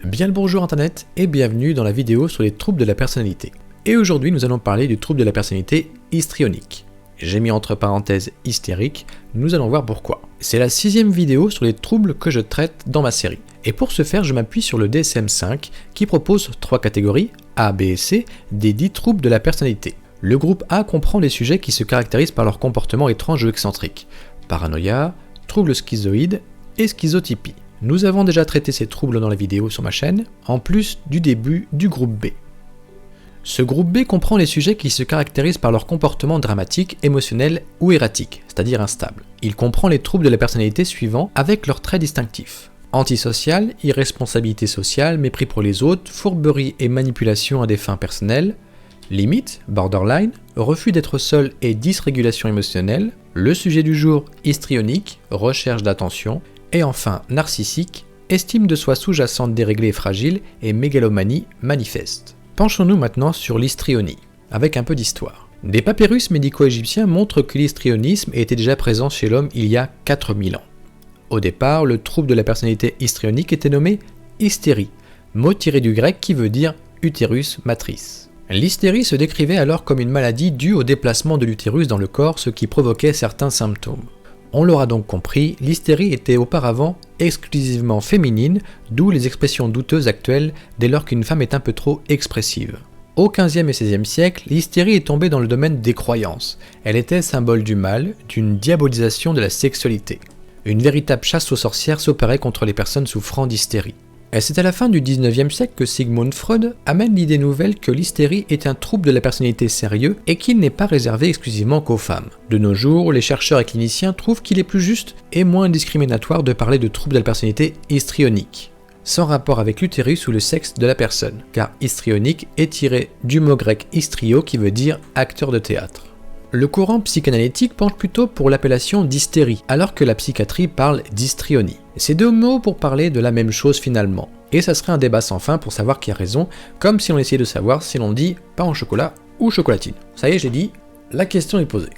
Bien le bonjour internet et bienvenue dans la vidéo sur les troubles de la personnalité. Et aujourd'hui nous allons parler du trouble de la personnalité histrionique. J'ai mis entre parenthèses hystérique, nous allons voir pourquoi. C'est la 6e vidéo sur les troubles que je traite dans ma série. Et pour ce faire je m'appuie sur le DSM-5 qui propose 3 catégories, A, B et C, des 10 troubles de la personnalité. Le groupe A comprend les sujets qui se caractérisent par leur comportement étrange ou excentrique. Paranoïa, troubles schizoïdes et schizotypie. Nous avons déjà traité ces troubles dans la vidéo sur ma chaîne, en plus du début du groupe B. Ce groupe B comprend les sujets qui se caractérisent par leur comportement dramatique, émotionnel ou erratique, c'est-à-dire instable. Il comprend les troubles de la personnalité suivants avec leurs traits distinctifs. Antisocial, irresponsabilité sociale, mépris pour les autres, fourberie et manipulation à des fins personnelles, limite, borderline, refus d'être seul et dysrégulation émotionnelle, le sujet du jour, histrionique, recherche d'attention, et enfin narcissique, estime de soi sous-jacente déréglée et fragile et mégalomanie manifeste. Penchons-nous maintenant sur l'histrionie, avec un peu d'histoire. Des papyrus médico-égyptiens montrent que l'histrionisme était déjà présent chez l'homme il y a 4000 ans. Au départ, le trouble de la personnalité histrionique était nommé hystérie, mot tiré du grec qui veut dire utérus matrice. L'hystérie se décrivait alors comme une maladie due au déplacement de l'utérus dans le corps, ce qui provoquait certains symptômes. On l'aura donc compris, l'hystérie était auparavant exclusivement féminine, d'où les expressions douteuses actuelles dès lors qu'une femme est un peu trop expressive. Au XVe et XVIe siècle, l'hystérie est tombée dans le domaine des croyances. Elle était symbole du mal, d'une diabolisation de la sexualité. Une véritable chasse aux sorcières s'opérait contre les personnes souffrant d'hystérie. Et c'est à la fin du XIXe siècle que Sigmund Freud amène l'idée nouvelle que l'hystérie est un trouble de la personnalité sérieux et qu'il n'est pas réservé exclusivement qu'aux femmes. De nos jours, les chercheurs et cliniciens trouvent qu'il est plus juste et moins discriminatoire de parler de trouble de la personnalité histrionique, sans rapport avec l'utérus ou le sexe de la personne, car histrionique est tiré du mot grec hystrio qui veut dire acteur de théâtre. Le courant psychanalytique penche plutôt pour l'appellation d'hystérie, alors que la psychiatrie parle d'histrionie. Ces deux mots pour parler de la même chose finalement. Et ça serait un débat sans fin pour savoir qui a raison, comme si on essayait de savoir si l'on dit pain au chocolat ou chocolatine. Ça y est, j'ai dit, la question est posée.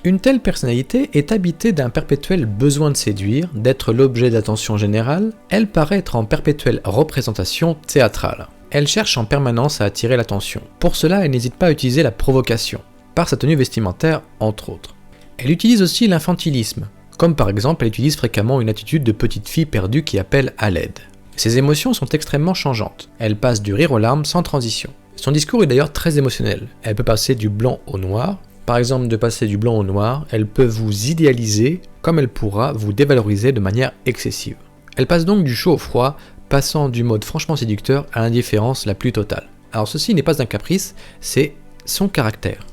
Une telle personnalité est habitée d'un perpétuel besoin de séduire, d'être l'objet d'attention générale, elle paraît être en perpétuelle représentation théâtrale. Elle cherche en permanence à attirer l'attention. Pour cela, elle n'hésite pas à utiliser la provocation, par sa tenue vestimentaire entre autres. Elle utilise aussi l'infantilisme, comme par exemple elle utilise fréquemment une attitude de petite fille perdue qui appelle à l'aide. Ses émotions sont extrêmement changeantes, elle passe du rire aux larmes sans transition. Son discours est d'ailleurs très émotionnel, elle peut passer du blanc au noir, par exemple de passer du blanc au noir, elle peut vous idéaliser comme elle pourra vous dévaloriser de manière excessive. Elle passe donc du chaud au froid, passant du mode franchement séducteur à l'indifférence la plus totale. Alors ceci n'est pas un caprice, c'est son caractère.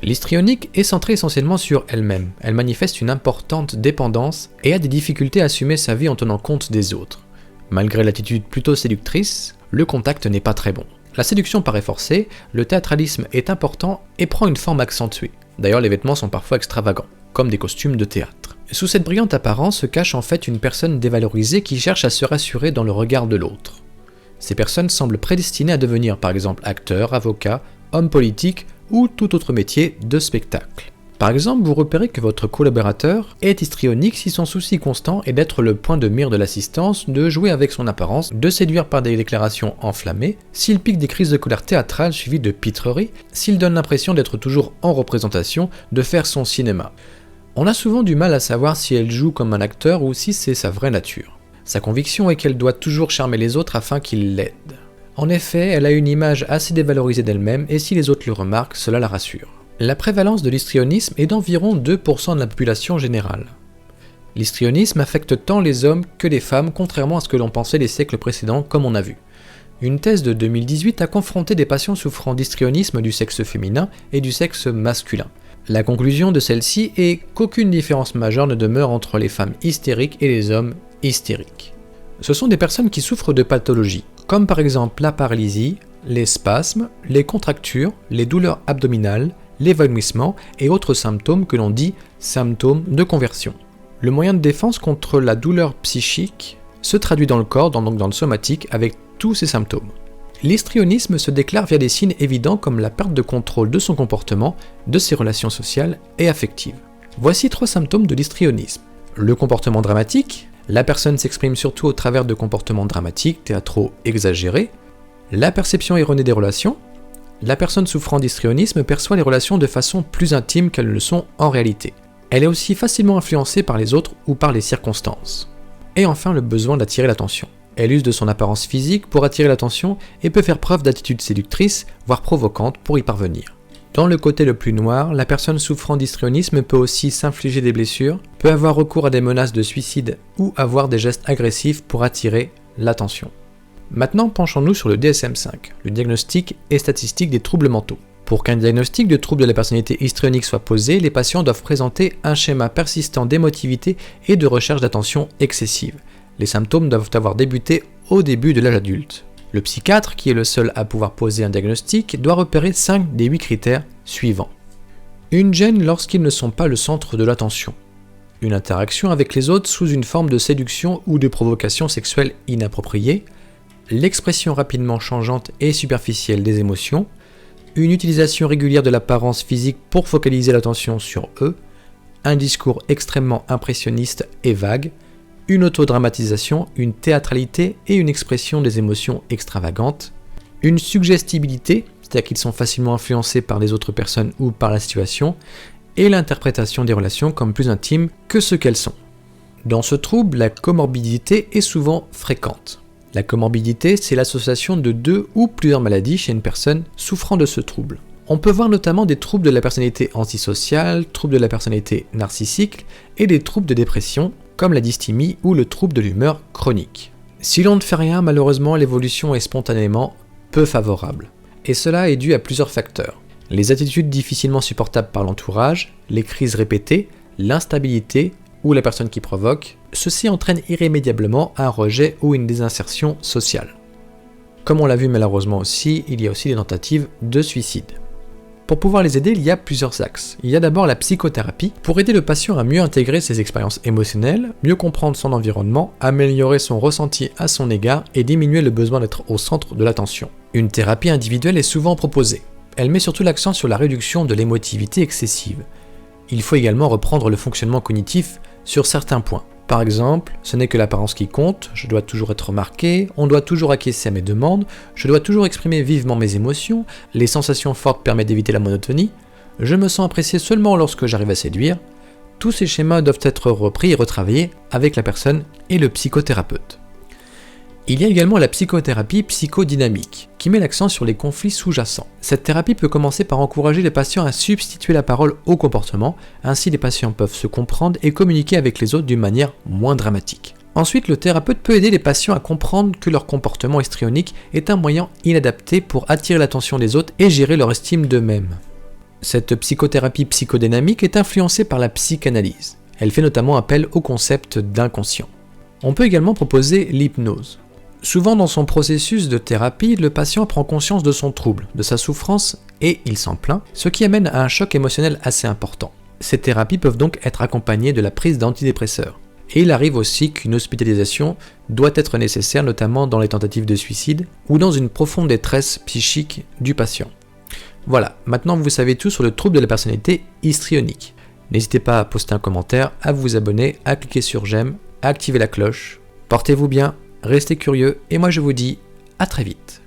L'histrionique est centrée essentiellement sur elle-même, elle manifeste une importante dépendance et a des difficultés à assumer sa vie en tenant compte des autres. Malgré l'attitude plutôt séductrice, le contact n'est pas très bon. La séduction paraît forcée, le théâtralisme est important et prend une forme accentuée. D'ailleurs les vêtements sont parfois extravagants, comme des costumes de théâtre. Sous cette brillante apparence se cache en fait une personne dévalorisée qui cherche à se rassurer dans le regard de l'autre. Ces personnes semblent prédestinées à devenir par exemple acteurs, avocats, hommes politiques, ou tout autre métier de spectacle. Par exemple, vous repérez que votre collaborateur est histrionique si son souci constant est d'être le point de mire de l'assistance, de jouer avec son apparence, de séduire par des déclarations enflammées, s'il pique des crises de colère théâtrale suivies de pitreries, s'il donne l'impression d'être toujours en représentation, de faire son cinéma. On a souvent du mal à savoir si elle joue comme un acteur ou si c'est sa vraie nature. Sa conviction est qu'elle doit toujours charmer les autres afin qu'ils l'aident. En effet, elle a une image assez dévalorisée d'elle-même et si les autres le remarquent, cela la rassure. La prévalence de l'histrionisme est d'environ 2% de la population générale. L'histrionisme affecte tant les hommes que les femmes, contrairement à ce que l'on pensait les siècles précédents, comme on a vu. Une thèse de 2018 a confronté des patients souffrant d'histrionisme du sexe féminin et du sexe masculin. La conclusion de celle-ci est qu'aucune différence majeure ne demeure entre les femmes hystériques et les hommes hystériques. Ce sont des personnes qui souffrent de pathologies, comme par exemple la paralysie, les spasmes, les contractures, les douleurs abdominales, l'évanouissement et autres symptômes que l'on dit symptômes de conversion. Le moyen de défense contre la douleur psychique se traduit dans le corps, donc dans le somatique, avec tous ces symptômes. L'histrionisme se déclare via des signes évidents comme la perte de contrôle de son comportement, de ses relations sociales et affectives. Voici 3 symptômes de l'histrionisme. Le comportement dramatique, La personne s'exprime surtout au travers de comportements dramatiques, théâtraux exagérés. La perception erronée des relations. La personne souffrant d'histrionisme perçoit les relations de façon plus intime qu'elles ne le sont en réalité. Elle est aussi facilement influencée par les autres ou par les circonstances. Et enfin, le besoin d'attirer l'attention. Elle use de son apparence physique pour attirer l'attention et peut faire preuve d'attitudes séductrices, voire provocantes pour y parvenir. Dans le côté le plus noir, la personne souffrant d'histrionisme peut aussi s'infliger des blessures, peut avoir recours à des menaces de suicide ou avoir des gestes agressifs pour attirer l'attention. Maintenant, penchons-nous sur le DSM-5, le diagnostic et statistique des troubles mentaux. Pour qu'un diagnostic de trouble de la personnalité histrionique soit posé, les patients doivent présenter un schéma persistant d'émotivité et de recherche d'attention excessive. Les symptômes doivent avoir débuté au début de l'âge adulte. Le psychiatre, qui est le seul à pouvoir poser un diagnostic, doit repérer 5 des 8 critères suivants. Une gêne lorsqu'ils ne sont pas le centre de l'attention. Une interaction avec les autres sous une forme de séduction ou de provocation sexuelle inappropriée. L'expression rapidement changeante et superficielle des émotions. Une utilisation régulière de l'apparence physique pour focaliser l'attention sur eux. Un discours extrêmement impressionniste et vague. Une autodramatisation, une théâtralité et une expression des émotions extravagantes, une suggestibilité, c'est-à-dire qu'ils sont facilement influencés par les autres personnes ou par la situation, et l'interprétation des relations comme plus intimes que ce qu'elles sont. Dans ce trouble, la comorbidité est souvent fréquente. La comorbidité, c'est l'association de 2 ou plusieurs maladies chez une personne souffrant de ce trouble. On peut voir notamment des troubles de la personnalité antisociale, troubles de la personnalité narcissique et des troubles de dépression, comme la dysthymie ou le trouble de l'humeur chronique. Si l'on ne fait rien, malheureusement, l'évolution est spontanément peu favorable. Et cela est dû à plusieurs facteurs. Les attitudes difficilement supportables par l'entourage, les crises répétées, l'instabilité ou la personne qui provoque, ceci entraîne irrémédiablement un rejet ou une désinsertion sociale. Comme on l'a vu malheureusement aussi, il y a aussi des tentatives de suicide. Pour pouvoir les aider, il y a plusieurs axes. Il y a d'abord la psychothérapie, pour aider le patient à mieux intégrer ses expériences émotionnelles, mieux comprendre son environnement, améliorer son ressenti à son égard et diminuer le besoin d'être au centre de l'attention. Une thérapie individuelle est souvent proposée. Elle met surtout l'accent sur la réduction de l'émotivité excessive. Il faut également reprendre le fonctionnement cognitif sur certains points. Par exemple, ce n'est que l'apparence qui compte, je dois toujours être remarqué, on doit toujours acquiescer à mes demandes, je dois toujours exprimer vivement mes émotions, les sensations fortes permettent d'éviter la monotonie, je me sens apprécié seulement lorsque j'arrive à séduire. Tous ces schémas doivent être repris et retravaillés avec la personne et le psychothérapeute. Il y a également la psychothérapie psychodynamique, qui met l'accent sur les conflits sous-jacents. Cette thérapie peut commencer par encourager les patients à substituer la parole au comportement, ainsi les patients peuvent se comprendre et communiquer avec les autres d'une manière moins dramatique. Ensuite, le thérapeute peut aider les patients à comprendre que leur comportement histrionique est un moyen inadapté pour attirer l'attention des autres et gérer leur estime d'eux-mêmes. Cette psychothérapie psychodynamique est influencée par la psychanalyse. Elle fait notamment appel au concept d'inconscient. On peut également proposer l'hypnose. Souvent dans son processus de thérapie, le patient prend conscience de son trouble, de sa souffrance et il s'en plaint, ce qui amène à un choc émotionnel assez important. Ces thérapies peuvent donc être accompagnées de la prise d'antidépresseurs. Et il arrive aussi qu'une hospitalisation doit être nécessaire, notamment dans les tentatives de suicide ou dans une profonde détresse psychique du patient. Voilà, maintenant vous savez tout sur le trouble de la personnalité histrionique. N'hésitez pas à poster un commentaire, à vous abonner, à cliquer sur j'aime, à activer la cloche. Portez-vous bien. Restez curieux et moi je vous dis à très vite.